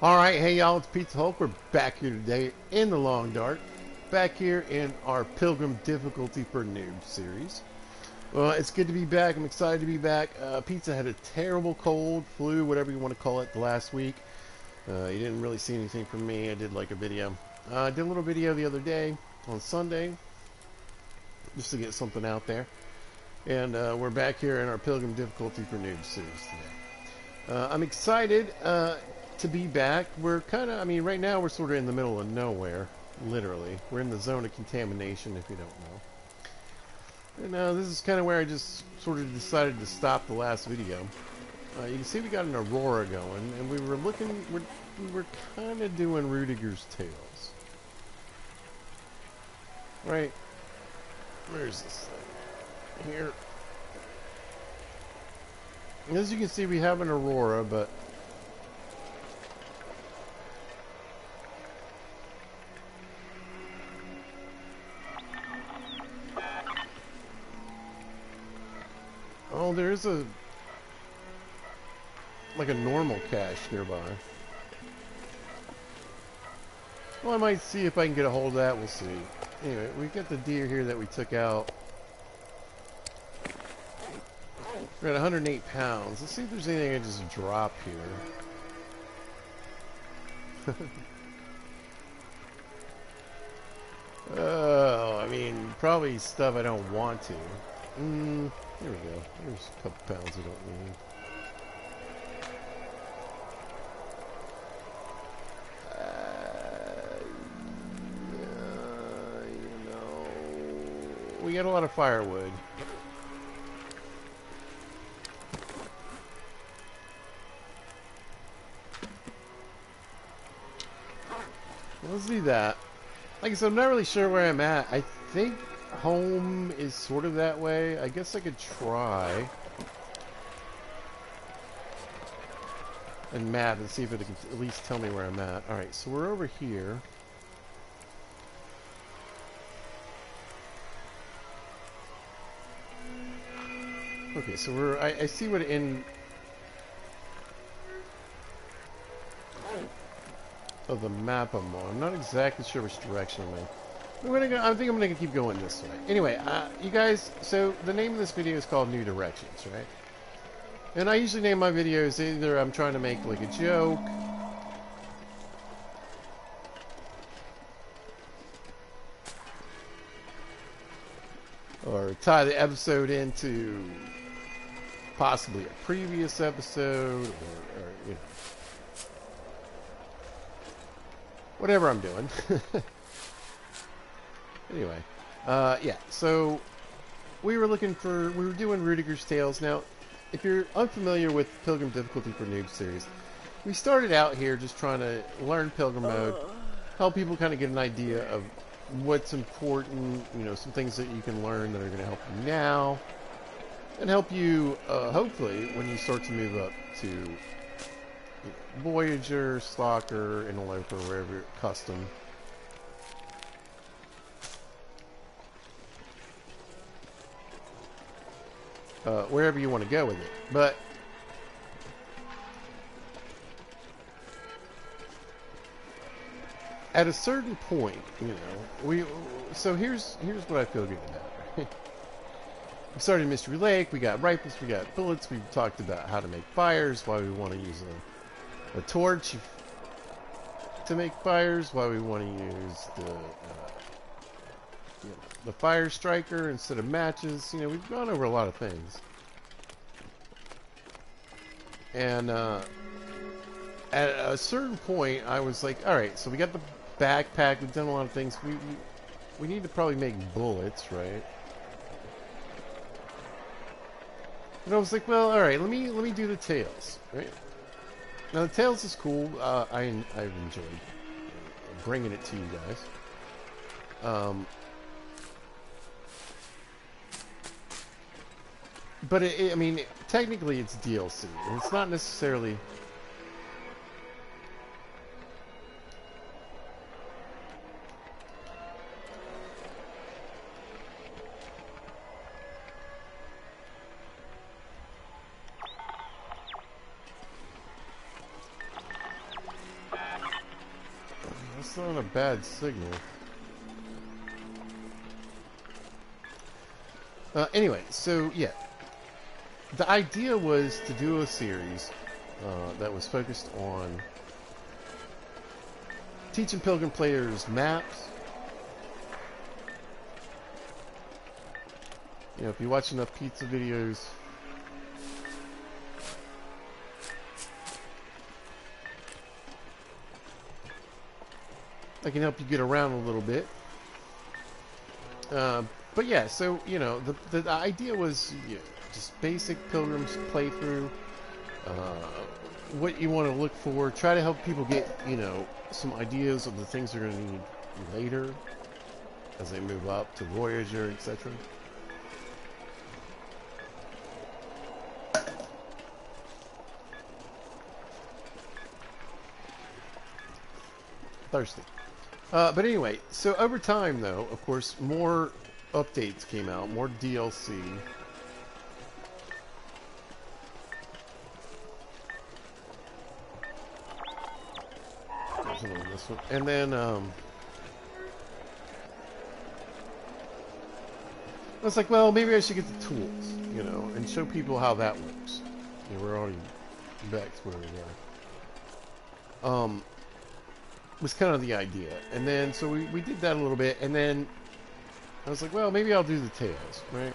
Alright, hey y'all, it's Pizza Hulk. We're back here today in the Long Dark. Back here in our Pilgrim Difficulty for Noobs series. Well, it's good to be back. I'm excited to be back. Pizza had a terrible cold, flu, whatever you want to call it, the last week. You didn't really see anything from me. I did like a video. I did a little video the other day on Sunday, just to get something out there. And we're back here in our Pilgrim Difficulty for Noobs series today. I'm excited to be back. We're kind of, right now we're sort of in the middle of nowhere, literally. We're in the zone of contamination, if you don't know. And this is kind of where I just sort of decided to stop the last video. You can see we got an Aurora going, and we were kind of doing Rudiger's Tales. Right? Where's this thing? Here. And as you can see, we have an Aurora, but oh, there's like a normal cache nearby. Well, I might see if I can get a hold of that. We'll see. Anyway, we've got the deer here that we took out. We're at 108 pounds. Let's see if there's anything I just drop here. Oh, probably stuff I don't want to. Here we go. There's a couple pounds I don't need. We got a lot of firewood. Let's do that. Like I said, I'm not really sure where I'm at. I think home is sort of that way. I guess I could try and map and see if it can at least tell me where I'm at. Alright, so we're over here. Okay, so I see what in of the map I'm on. I'm not exactly sure which direction I'm in. I think I'm gonna keep going this way. Anyway, you guys, so the name of this video is called New Directions, right? And I usually name my videos either I'm trying to make like a joke, or tie the episode into possibly a previous episode, or you know, whatever I'm doing. Anyway, yeah, so we were doing Rudiger's Tales. Now, if you're unfamiliar with Pilgrim Difficulty for Noobs series, we started out here just trying to learn Pilgrim mode, help people kind of get an idea of what's important, you know, some things that you can learn that are going to help you now, and help you, hopefully, when you start to move up to Voyager, Stalker, Interloper, wherever, Custom. Wherever you want to go with it. But at a certain point, you know, so here's what I feel good about. Right? We started Mystery Lake, we got rifles, we got bullets, we talked about how to make fires, why we want to use a torch to make fires, why we want to use the fire striker instead of matches. You know, we've gone over a lot of things. And at a certain point, I was like, alright, so we got the backpack, we've done a lot of things. We need to probably make bullets, right? And I was like, well, alright, let me do the tails, right? Now, the tails is cool. I've enjoyed bringing it to you guys. But technically it's DLC, and it's not necessarily. not a bad signal. Anyway, so yeah. The idea was to do a series that was focused on teaching Pilgrim players maps. You know, if you watch enough pizza videos, I can help you get around a little bit. But yeah, so, you know, the idea was just basic Pilgrim's playthrough. What you want to look for. Try to help people get, you know, some ideas of the things they're going to need later as they move up to Voyager, etc. Thirsty. But anyway, so over time, though, of course, more updates came out, more DLC. This one. And then, I was like, well, maybe I should get the tools, you know, and show people how that works. You know, we're already back to where we were. Was kind of the idea. And then, so we did that a little bit, and then I was like, well, maybe I'll do the tails, right?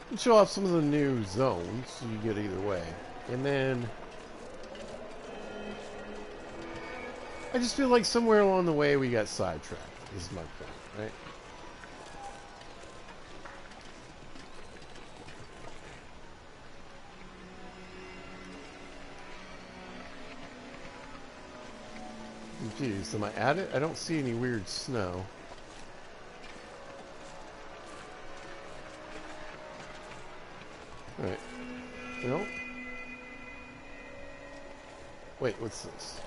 And show off some of the new zones, so you get either way. And then I just feel like somewhere along the way we got sidetracked, is my point, right? Confused. Am I at it? I don't see any weird snow. Alright. No? Wait, what's this?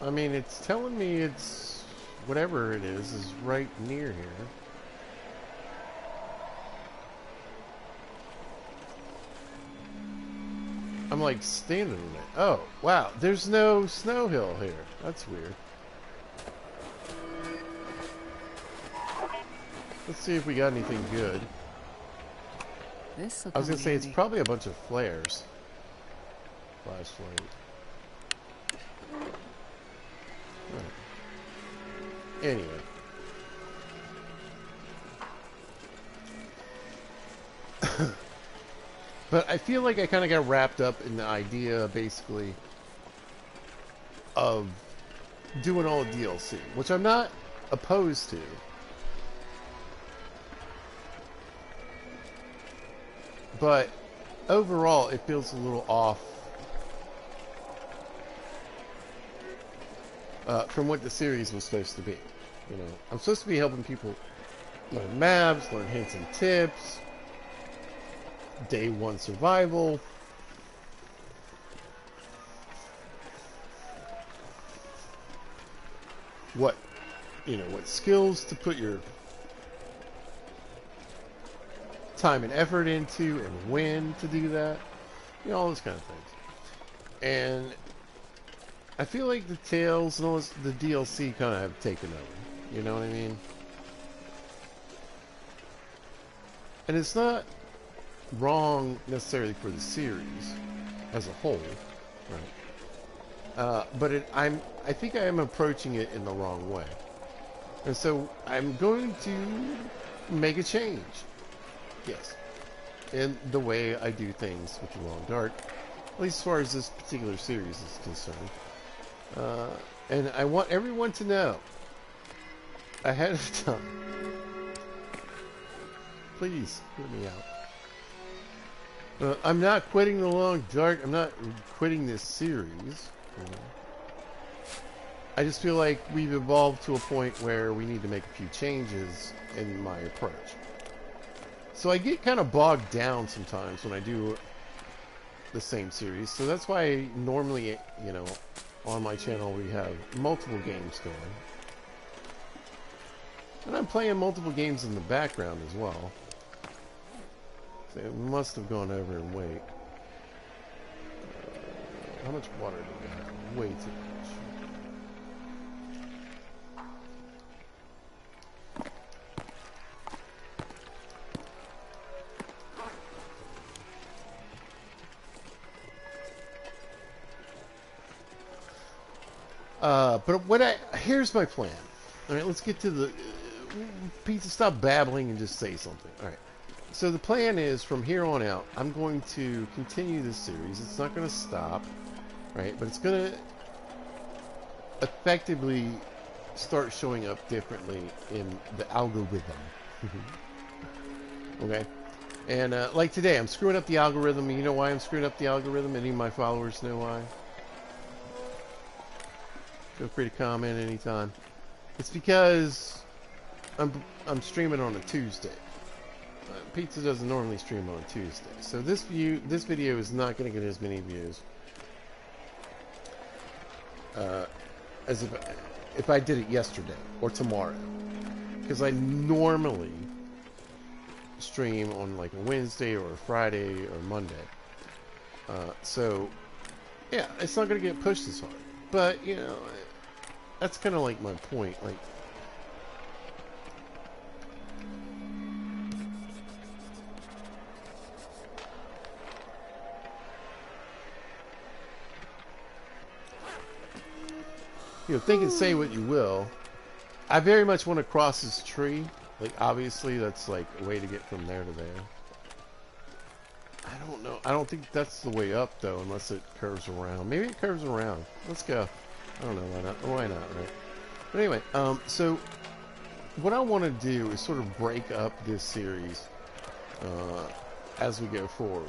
I mean, it's telling me it's... whatever it is right near here. I'm like standing in it. Oh, wow. There's no snow hill here. That's weird. Let's see if we got anything good. I was gonna say it's probably a bunch of flares. Flashlight. Right. Anyway. But I feel like I kind of got wrapped up in the idea, basically, of doing all the DLC, which I'm not opposed to. But overall, it feels a little off from what the series was supposed to be. You know, I'm supposed to be helping people learn maps, learn hints and tips. Day one survival. What, you know, what skills to put your time and effort into and when to do that. You know, all those kind of things. And I feel like the Tales and all this, the DLC kind of have taken over. You know what I mean? And it's not wrong necessarily for the series as a whole, right? But I think I am approaching it in the wrong way, and so I'm going to make a change. Yes, in the way I do things with the Long Dark, at least as far as this particular series is concerned. And I want everyone to know ahead of time. Please hear me out. I'm not quitting the Long Dark. I'm not quitting this series. You know. I just feel like we've evolved to a point where we need to make a few changes in my approach. So I get kind of bogged down sometimes when I do the same series. So that's why I normally, you know, on my channel we have multiple games going. And I'm playing multiple games in the background as well. They must have gone over in weight. How much water do we have? Way too much. But here's my plan. All right, let's get to the Pizza. Stop babbling and just say something. All right. So the plan is from here on out, I'm going to continue this series. It's not going to stop, right? But it's going to effectively start showing up differently in the algorithm. Okay. And like today, I'm screwing up the algorithm. You know why I'm screwing up the algorithm? Any of my followers know why? Feel free to comment anytime. It's because I'm streaming on a Tuesday. Pizza doesn't normally stream on Tuesday, so this video is not going to get as many views as if I did it yesterday or tomorrow, because I normally stream on like a Wednesday or a Friday or Monday. So yeah, it's not going to get pushed as hard. But you know, that's kind of like my point. Like, you know, think and say what you will. I very much want to cross this tree. Like, obviously, that's like a way to get from there to there. I don't know. I don't think that's the way up, though, unless it curves around. Maybe it curves around. Let's go. I don't know. Why not? Why not, right? But anyway, so what I want to do is sort of break up this series as we go forward.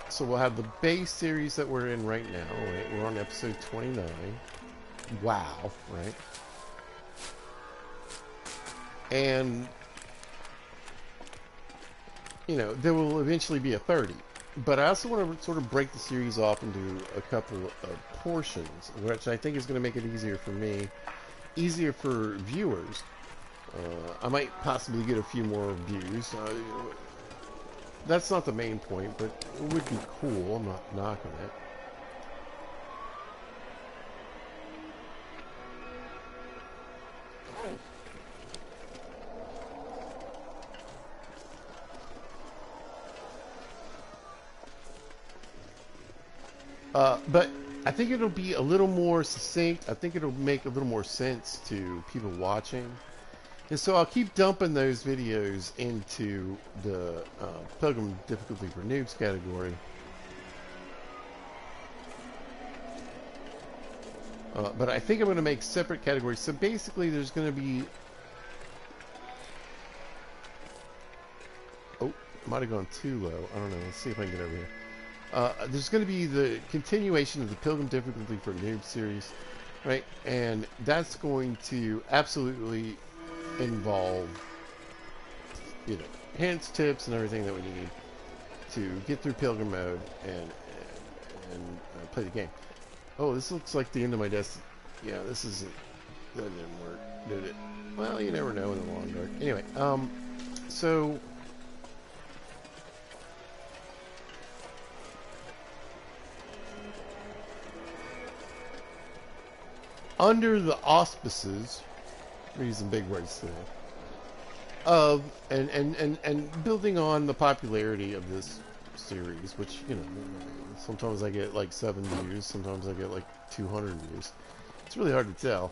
So we'll have the base series that we're in right now. Right? We're on episode 29. Wow, right? And, you know, there will eventually be a 30. But I also want to sort of break the series off into a couple of portions, which I think is going to make it easier for me, easier for viewers. I might possibly get a few more views. That's not the main point, but it would be cool. I'm not knocking it. But I think it'll be a little more succinct. I think it'll make a little more sense to people watching. And so I'll keep dumping those videos into the Pilgrim Difficulty for Noobs category. But I think I'm going to make separate categories. So basically there's going to be... Oh, might have gone too low. I don't know. Let's see if I can get over here. There's going to be the continuation of the Pilgrim Difficulty for Noobs series, right? And that's going to absolutely involve, you know, hints, tips, and everything that we need to get through Pilgrim mode and play the game. Oh, this looks like the end of my destiny. Yeah, this isn't... That didn't work, did it? Well, you never know in the long dark. Anyway, so... under the auspices, we're using big words today, of and building on the popularity of this series, which, you know, sometimes I get like 7 views, sometimes I get like 200 views. It's really hard to tell.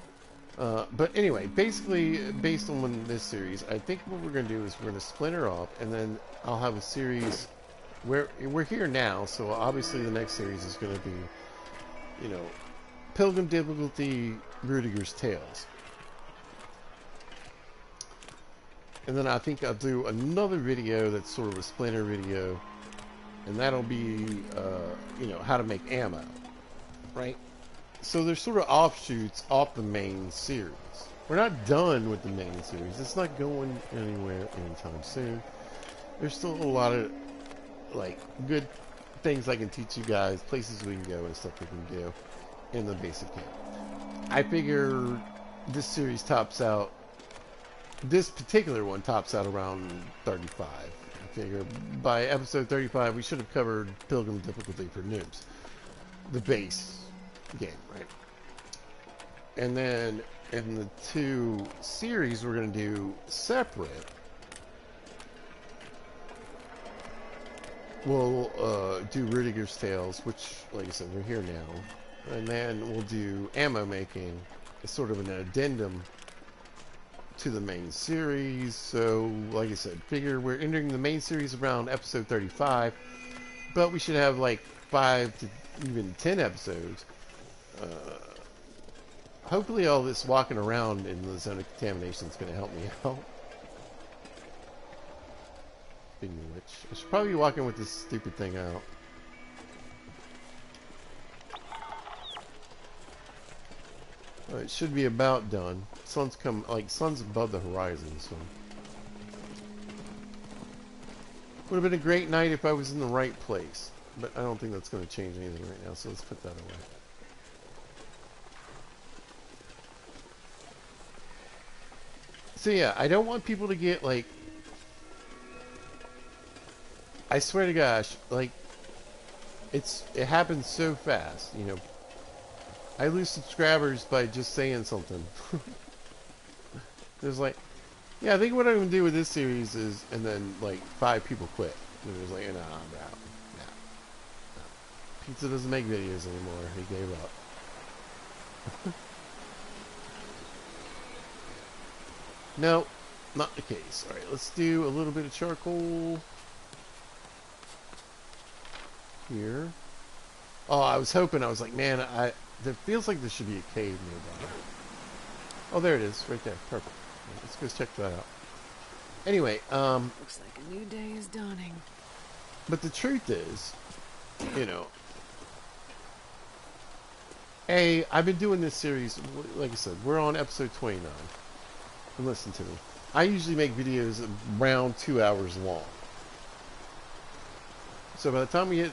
But anyway, basically, based on this series, I think what we're going to do is we're going to splinter off, and then I'll have a series where we're here now, so obviously the next series is going to be, you know, Pilgrim Difficulty Rudiger's Tales. And then I think I'll do another video that's sort of a splinter video, and that'll be, you know, how to make ammo, right? So there's sort of offshoots off the main series. We're not done with the main series. It's not going anywhere anytime soon. There's still a lot of, like, good things I can teach you guys, places we can go and stuff we can do in the basic game. I figure this series tops out, this particular one tops out around 35, figure by episode 35 we should have covered Pilgrim difficulty for noobs, the base game, right? And then in the two series we're going to do separate, we'll do Rudiger's Tales, which, like I said, we're here now. And then we'll do ammo making as sort of an addendum to the main series. So, like I said, figure we're entering the main series around episode 35, but we should have like 5 to even 10 episodes. Hopefully all this walking around in the zone of contamination is going to help me out. Speaking of which, I should probably be walking with this stupid thing out. It should be about done. Sun's sun's above the horizon, so. Would have been a great night if I was in the right place. But I don't think that's going to change anything right now, so let's put that away. So yeah, I don't want people to get like... I swear to gosh, like... It happens so fast, you know. I lose subscribers by just saying something. There's like, yeah, I think what I'm going to do with this series is, and then like 5 people quit. And it was like, nah, I'm out. Nah. Pizza doesn't make videos anymore. He gave up. No, not the case. Alright, let's do a little bit of charcoal. Here. Oh, I was hoping, I was like, man, there feels like there should be a cave nearby. Oh, there it is, right there. Perfect. Let's go check that out. Anyway, looks like a new day is dawning. But the truth is, you know, I've been doing this series, like I said, we're on episode 29. And listen to me. I usually make videos around 2 hours long. So by the time we hit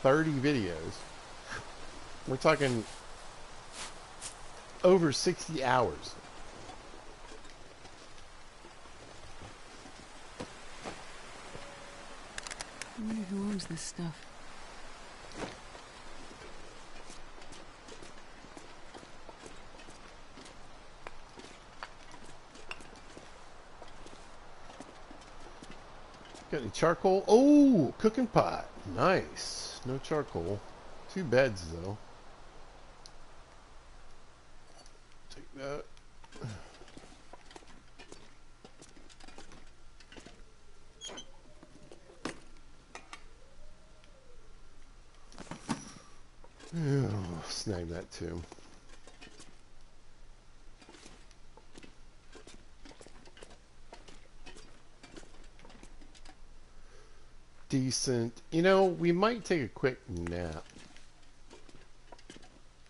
30 videos, we're talking over 60 hours. I wonder who owns this stuff. Got any charcoal? Oh, cooking pot. Nice. No charcoal. 2 beds, though. Take that. Oh, snag that, too. Decent. You know, we might take a quick nap.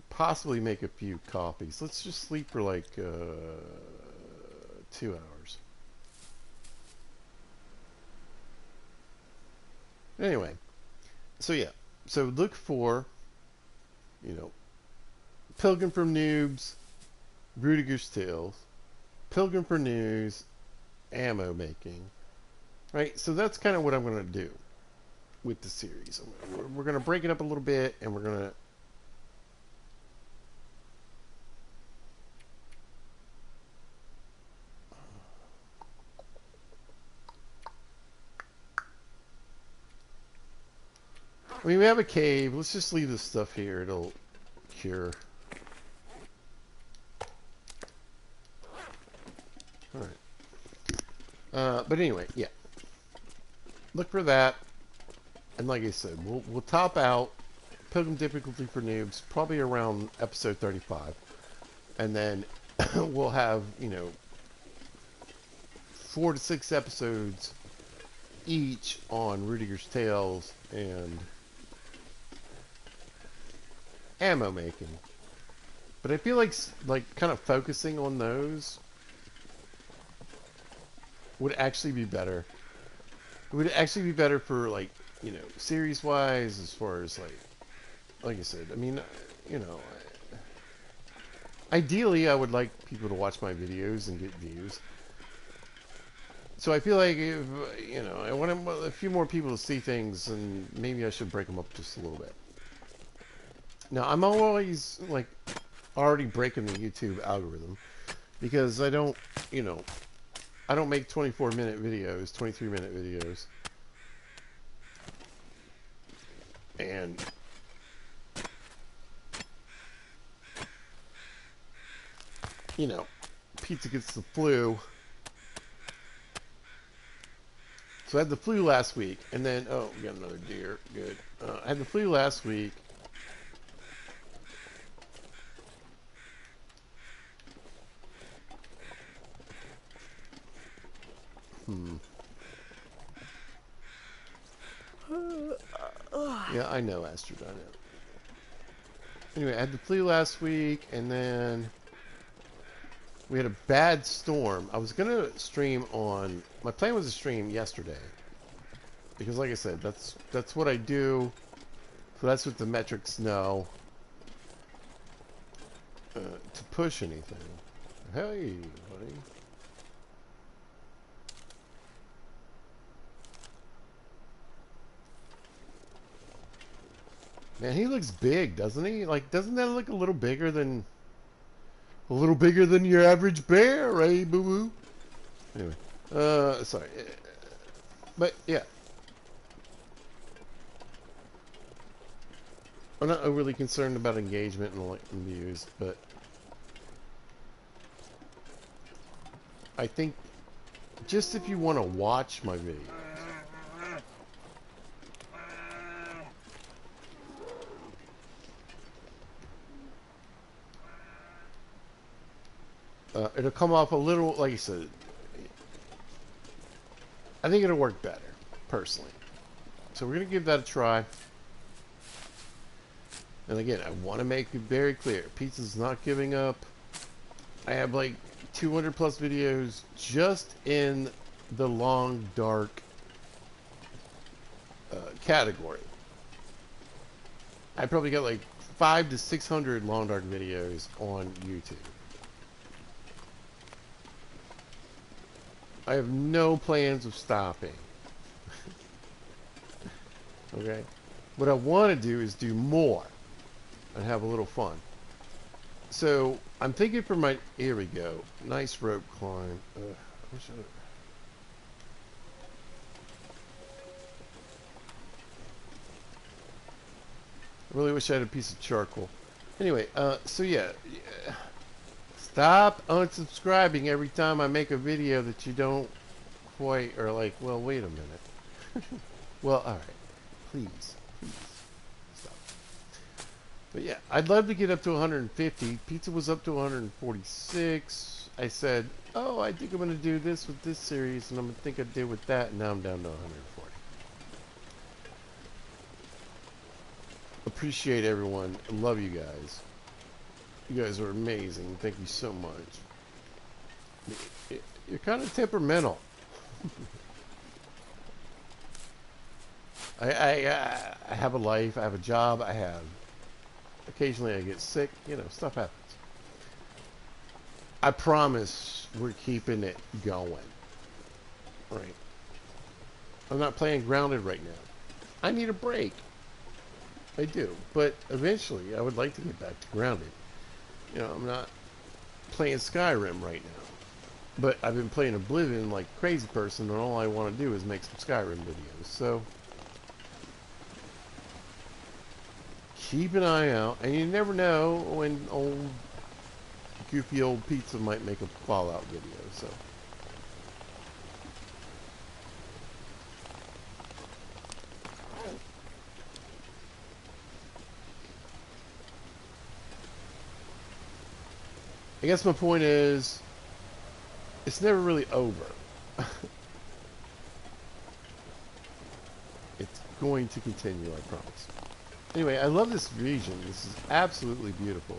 Possibly make a few coffees. Let's just sleep for like 2 hours. Anyway, so yeah. So look for, you know, Pilgrim for Noobs, Rudiger's Tales, Pilgrim for News, ammo making. Right? So that's kind of what I'm going to do with the series. We're going to break it up a little bit, and we're going to... I mean, we have a cave. Let's just leave this stuff here. It'll cure. Alright. But anyway, yeah. Look for that. And like I said, we'll top out Pilgrim difficulty for noobs probably around episode 35. And then we'll have, you know, 4 to 6 episodes each on Rudiger's Tales and ammo making. But I feel like kind of focusing on those would actually be better. It would actually be better for, like, you know, series wise, as far as like I said, I mean, you know, ideally I would like people to watch my videos and get views. So I feel like if, I want a few more people to see things, and maybe I should break them up just a little bit. Now, I'm always, like, already breaking the YouTube algorithm because I don't, you know, I don't make 24-minute videos, 23-minute videos. And, Pizza gets the flu. So I had the flu last week, and then, oh, we got another deer. Good. I had the flu last week. Yeah, I know, Astrid, I know. Anyway, I had the flu last week, and then we had a bad storm. I was going to stream on... My plan was to stream yesterday. Because, like I said, that's what I do. So that's what the metrics know. To push anything. Hey, buddy. Man, he looks big, doesn't he? Like, doesn't that look a little bigger than... A little bigger than your average bear, right, boo-boo? Anyway. Sorry. But, yeah. I'm not overly concerned about engagement and views, but... I think... Just if you want to watch my videos... it'll come off a little, like I said, I think it'll work better, personally. So we're going to give that a try. And again, I want to make it very clear. Pizza's not giving up. I have like 200 plus videos just in the long, dark category. I probably got like 500 to 600 long, dark videos on YouTube. I have no plans of stopping. Okay? What I want to do is do more and have a little fun. So, I'm thinking for my... Here we go. Nice rope climb. I really wish I had a piece of charcoal. Anyway, so yeah. Stop unsubscribing every time I make a video that you don't quite, or like, well, wait a minute. Well, alright. Please. Stop. But yeah, I'd love to get up to 150. Pizza was up to 146. I said, oh, I think I'm going to do this with this series, and I'm going to think I did with that, and now I'm down to 140. Appreciate everyone. I love you guys. You guys are amazing. Thank you so much. You're kind of temperamental. I have a life. I have a job. Occasionally I get sick. Stuff happens. I promise we're keeping it going. Right. I'm not playing Grounded right now. I need a break. I do. But eventually I would like to get back to Grounded. I'm not playing Skyrim right now. But I've been playing Oblivion like a crazy person, and all I want to do is make some Skyrim videos. So, keep an eye out. And you never know when goofy old Pizza might make a Fallout video. So, I guess my point is, it's never really over. It's going to continue, I promise. Anyway, I love this region. This is absolutely beautiful.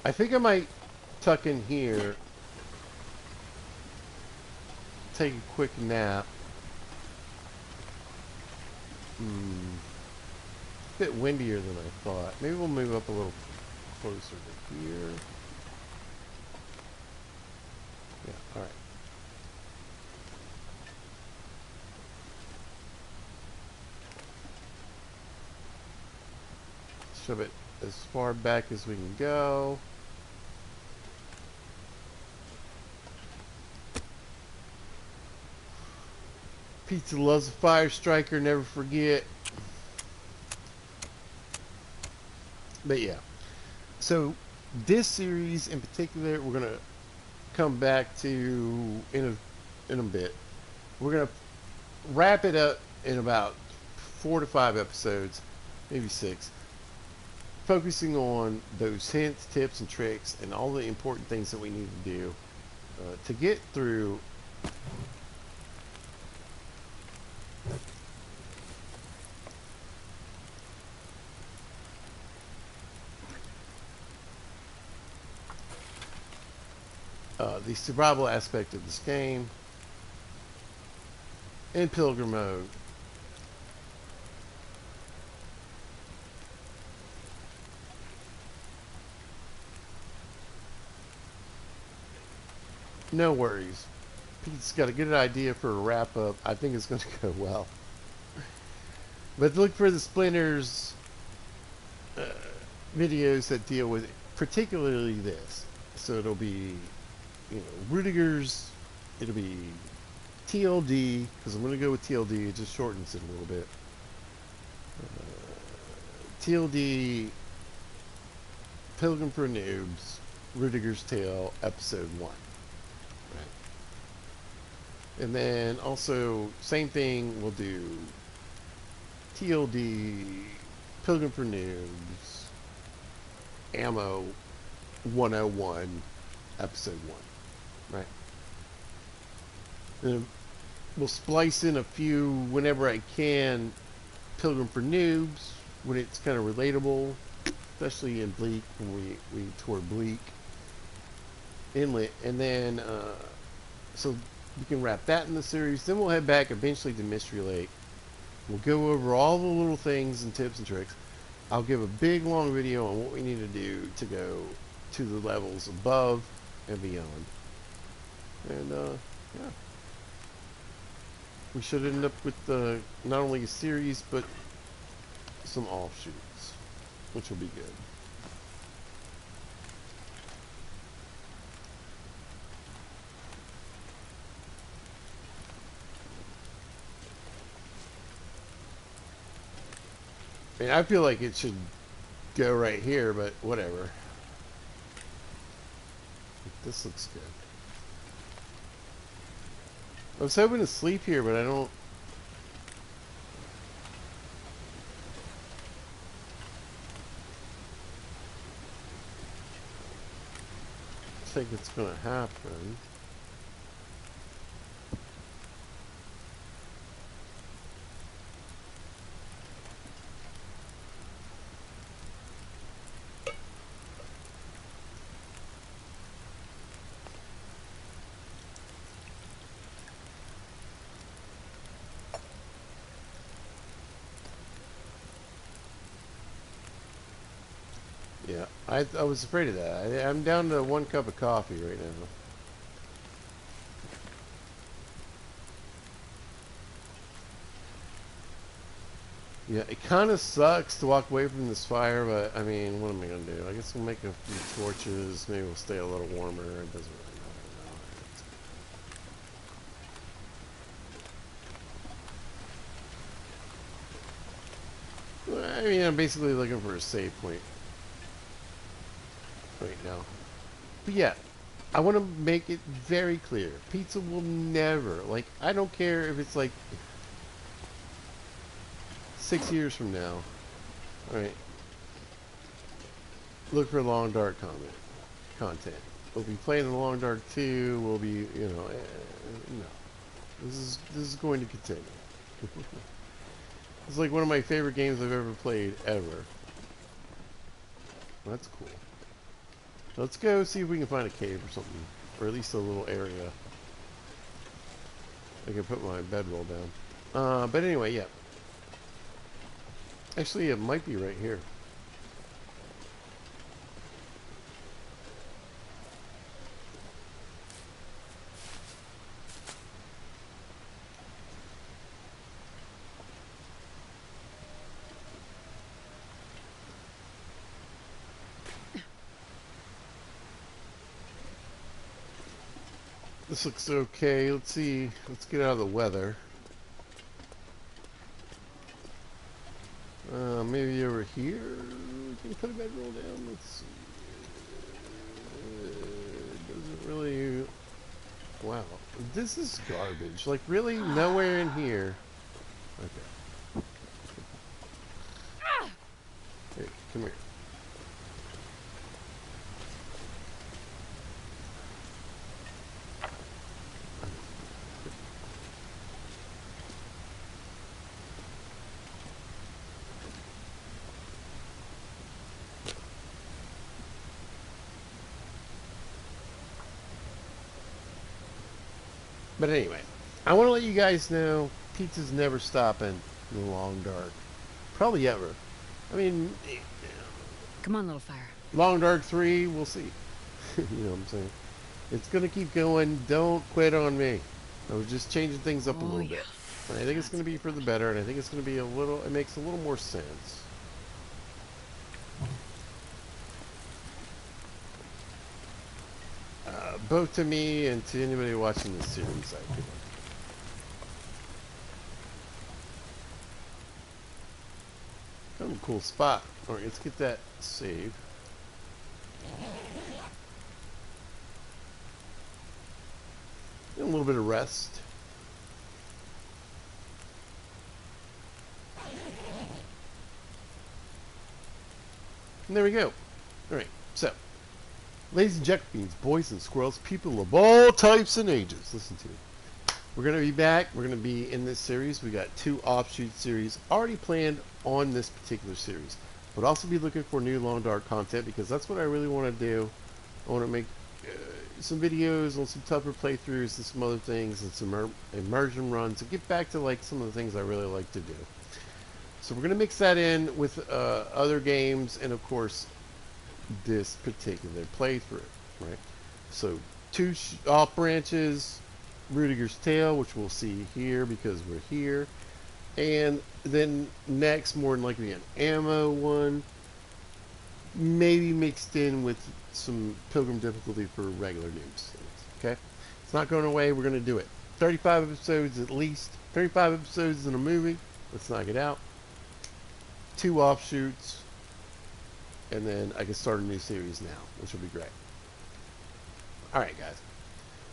I think I might tuck in here, take a quick nap. A bit windier than I thought. Maybe we'll move up a little closer to here. Yeah, alright. Shove it as far back as we can go. Pizza loves a fire striker, never forget. But yeah. So this series in particular, we're gonna come back to in a bit. We're gonna wrap it up in about 4 to 5 episodes, maybe 6, focusing on those hints, tips, and tricks, and all the important things that we need to do to get through the survival aspect of this game in Pilgrim mode. No worries. Pete's got a good idea for a wrap up. I think it's going to go well. But look for the Splinters videos that deal with particularly this. So it'll be, you know, Rudiger's, it'll be TLD, because I'm going to go with TLD, it just shortens it a little bit. TLD, Pilgrim for Noobs, Rudiger's Tale, Episode 1. Right. And then also, same thing, we'll do TLD, Pilgrim for Noobs, Ammo 101, Episode 1. Right. And we'll splice in a few whenever I can, Pilgrim for Noobs, when it's kind of relatable, especially in Bleak, when we toured Bleak Inlet. And then, so we can wrap that in the series. Then we'll head back eventually to Mystery Lake. We'll go over all the little things and tips and tricks. I'll give a big long video on what we need to do to go to the levels above and beyond. And yeah, we should end up with not only a series but some offshoots, which will be good. I mean, I feel like it should go right here, but whatever. This looks good. I was hoping to sleep here, but I don't. Think it's gonna happen. Yeah, I was afraid of that. I'm down to 1 cup of coffee right now. Yeah, it kind of sucks to walk away from this fire, but I mean, what am I gonna do? I guess we'll make a few torches. Maybe we'll stay a little warmer. It doesn't really matter. I mean, I'm basically looking for a save point right now. But yeah, I want to make it very clear. Pizza will never, like, I don't care if it's like 6 years from now. Alright. Look for Long Dark content. We'll be playing the Long Dark 2. We'll be, you know, no. This is going to continue. It's like one of my favorite games I've ever played, ever. That's cool. Let's go see if we can find a cave or something. Or at least a little area. I can put my bedroll down. But anyway, yeah. Actually, it might be right here. This looks okay. Let's see. Let's get out of the weather. Maybe over here. We can put a bedroll down. Let's see. Doesn't really. Wow. This is garbage. Like, really? Nowhere in here. Okay. Hey, come here. But anyway, I want to let you guys know pizza's never stopping in the long dark. Probably ever. I mean, Come on, little fire. Long Dark 3, we'll see. You know what I'm saying? It's going to keep going. Don't quit on me. I was just changing things up a little bit. And I think it's going to be for the better, and I think it's going to be a little, it makes a little more sense. Both to me and to anybody watching this series, I feel like. Kind of a cool spot. Alright, let's get that saved. And a little bit of rest. And there we go. Alright, so. Ladies and gentlemen, boys and squirrels, people of all types and ages, listen to me. We're going to be back. We're going to be in this series. We got 2 offshoot series already planned on this particular series. But also be looking for new Long Dark content because that's what I really want to do. I want to make some videos on some tougher playthroughs and some other things and some immersion runs and get back to like some of the things I really like to do. So we're going to mix that in with other games and of course this particular playthrough, right? So 2 off branches, Rudiger's Tale, which we'll see here because we're here, and then next more than likely an ammo one, maybe mixed in with some Pilgrim difficulty for regular noobs. Okay, it's not going away. We're going to do it. 35 episodes at least. 35 episodes in a movie. Let's knock it out. 2 offshoots. And then I can start a new series now, which will be great. Alright, guys.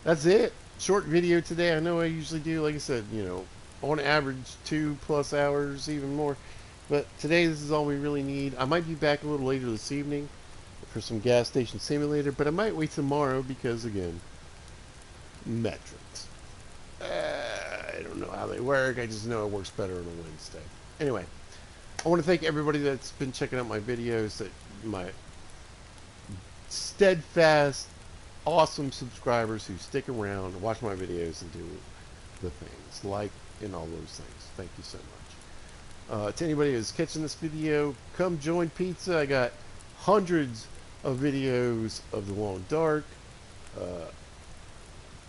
That's it. Short video today. I know I usually do, like I said, you know, on average 2+ hours, even more. But today, this is all we really need. I might be back a little later this evening for some gas station simulator, but I might wait tomorrow because, again, metrics. I don't know how they work. I just know it works better on a Wednesday. Anyway. I want to thank everybody that's been checking out my videos, that my steadfast, awesome subscribers who stick around, watch my videos, and do the things, like and all those things. Thank you so much. To anybody who's catching this video, come join Pizza. I got hundreds of videos of the Long Dark,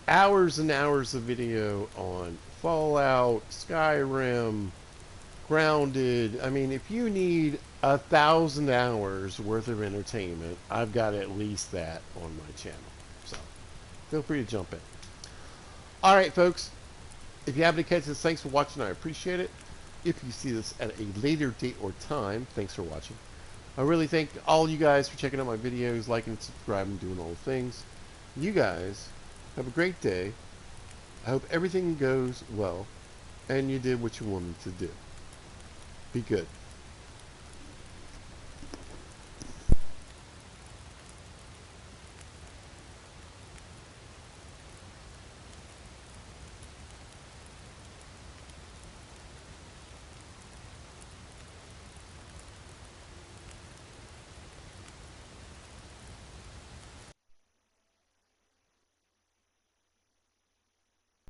hours and hours of video on Fallout, Skyrim, Grounded. I mean, if you need 1,000 hours worth of entertainment, I've got at least that on my channel. So, feel free to jump in. Alright, folks. If you happen to catch this, thanks for watching. I appreciate it. If you see this at a later date or time, thanks for watching. I really thank all you guys for checking out my videos, liking, subscribing, doing all the things. You guys have a great day. I hope everything goes well, and you did what you wanted to do. Be good.